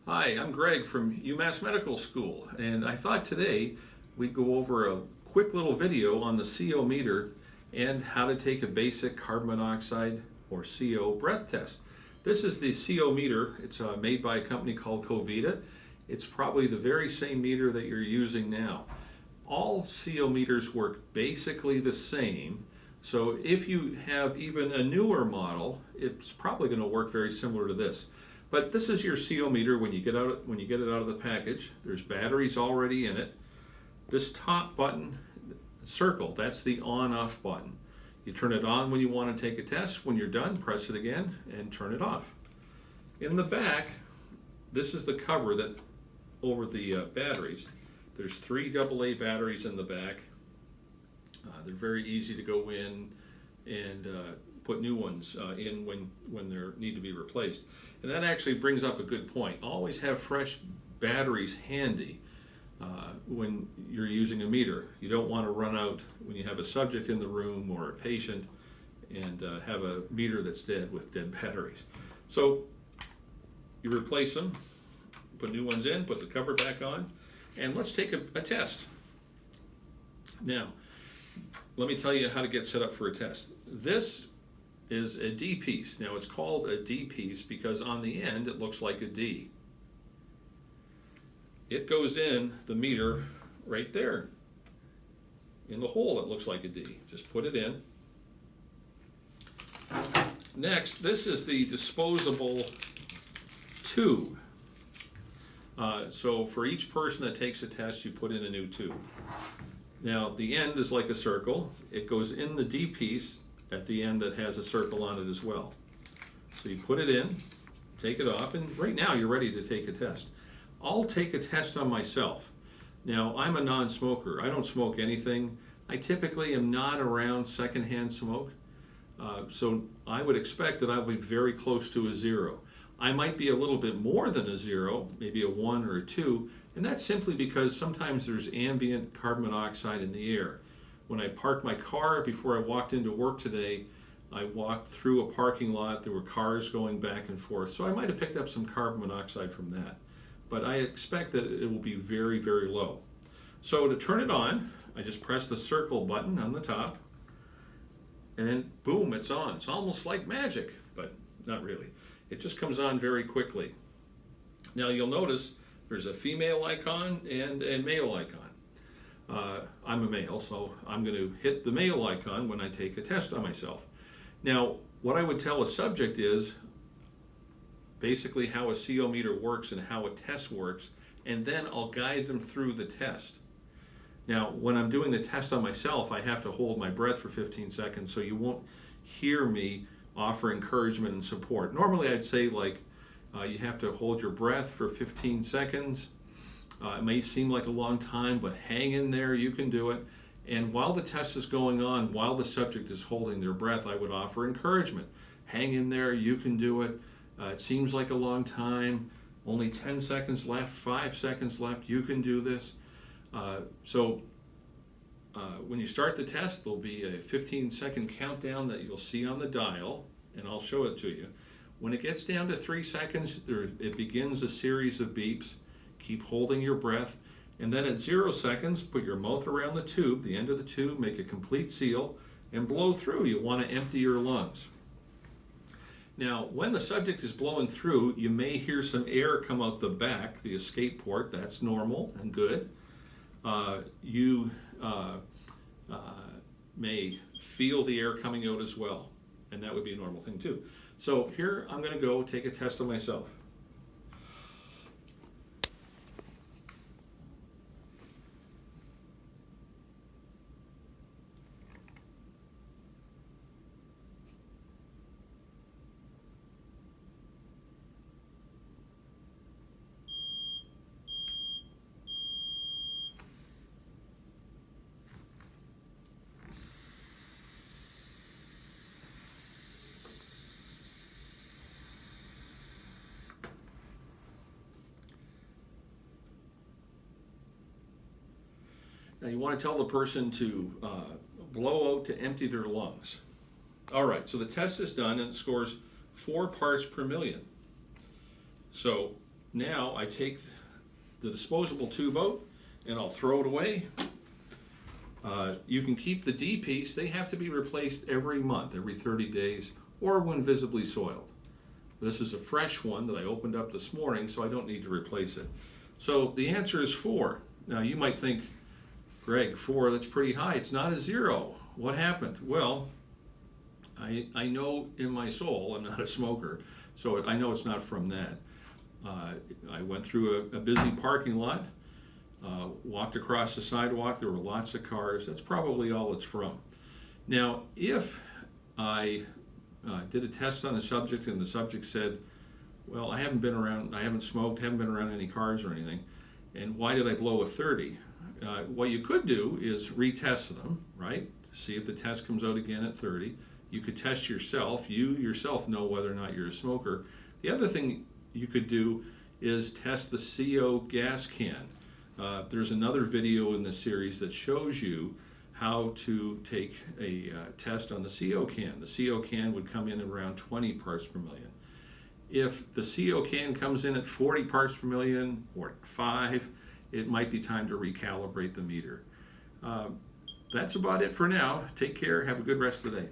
Hi, I'm Greg from UMass Medical School, and I thought today we'd go over a quick little video on the CO meter and how to take a basic carbon monoxide or CO breath test. This is the CO meter. It's made by a company called Covita. It's probably the very same meter that you're using now. All CO meters work basically the same. So if you have even a newer model, it's probably going to work very similar to this. But this is your CO meter when you get it out of the package. There's batteries already in it. This top button, circle, that's the on-off button. You turn it on when you want to take a test. When you're done, press it again and turn it off. In the back, this is the cover that over the batteries. There's 3 AA batteries in the back. They're very easy to go in and put new ones in when they need to be replaced. And that actually brings up a good point. Always have fresh batteries handy when you're using a meter. You don't want to run out when you have a subject in the room or a patient and have a meter that's dead with dead batteries. So you replace them, put new ones in, put the cover back on, and let's take a test. Now, let me tell you how to get set up for a test. This is a D piece. Now it's called a D piece because on the end it looks like a D. It goes in the meter right there. In the hole it looks like a D. Just put it in. Next, this is the disposable tube. So for each person that takes a test, you put in a new tube. Now the end is like a circle. It goes in the D piece at the end that has a circle on it as well. So you put it in, take it off, and right now you're ready to take a test. I'll take a test on myself. Now I'm a non-smoker. I don't smoke anything. I typically am not around secondhand smoke. So I would expect that I'll be very close to a 0. I might be a little bit more than a 0, maybe a 1 or a 2, and that's simply because sometimes there's ambient carbon monoxide in the air. When I parked my car before I walked into work today, I walked through a parking lot. There were cars going back and forth, so I might have picked up some carbon monoxide from that. But I expect that it will be very, very low. So to turn it on, I just press the circle button on the top, and boom, it's on. It's almost like magic, but not really. It just comes on very quickly. Now you'll notice there's a female icon and a male icon. I'm a male, so I'm going to hit the male icon when I take a test on myself. Now, what I would tell a subject is basically how a CO meter works and how a test works, and then I'll guide them through the test. Now, when I'm doing the test on myself, I have to hold my breath for 15 seconds, so you won't hear me offer encouragement and support. Normally I'd say you have to hold your breath for 15 seconds. It may seem like a long time, but hang in there, you can do it. And while the test is going on, while the subject is holding their breath, I would offer encouragement. Hang in there, you can do it. It seems like a long time, only 10 seconds left, 5 seconds left, you can do this. When you start the test, there'll be a 15-second countdown that you'll see on the dial, and I'll show it to you. When it gets down to 3 seconds, it begins a series of beeps. Keep holding your breath, and then at 0 seconds, put your mouth around the tube, the end of the tube, make a complete seal, and blow through. You want to empty your lungs. Now, when the subject is blowing through, you may hear some air come out the back, the escape port. That's normal and good. You may feel the air coming out as well, and that would be a normal thing too. So here I'm going to go take a test on myself. Now you want to tell the person to blow out to empty their lungs. All right, so the test is done and it scores 4 parts per million. So now I take the disposable tube out and I'll throw it away. You can keep the D piece. They have to be replaced every month, every 30 days, or when visibly soiled. This is a fresh one that I opened up this morning, so I don't need to replace it. So the answer is 4. Now you might think, Greg, 4, that's pretty high. It's not a 0. What happened? Well, I know in my soul I'm not a smoker, so I know it's not from that. I went through a busy parking lot, walked across the sidewalk, there were lots of cars. That's probably all it's from. Now, if I did a test on a subject and the subject said, well, I haven't smoked, haven't been around any cars or anything, and why did I blow a 30? What you could do is retest them, right? See if the test comes out again at 30. You could test yourself. You yourself know whether or not you're a smoker. The other thing you could do is test the CO gas can. There's another video in the series that shows you how to take a test on the CO can. The CO can would come in at around 20 parts per million. If the CO can comes in at 40 parts per million or 5, it might be time to recalibrate the meter. That's about it for now. Take care. Have a good rest of the day.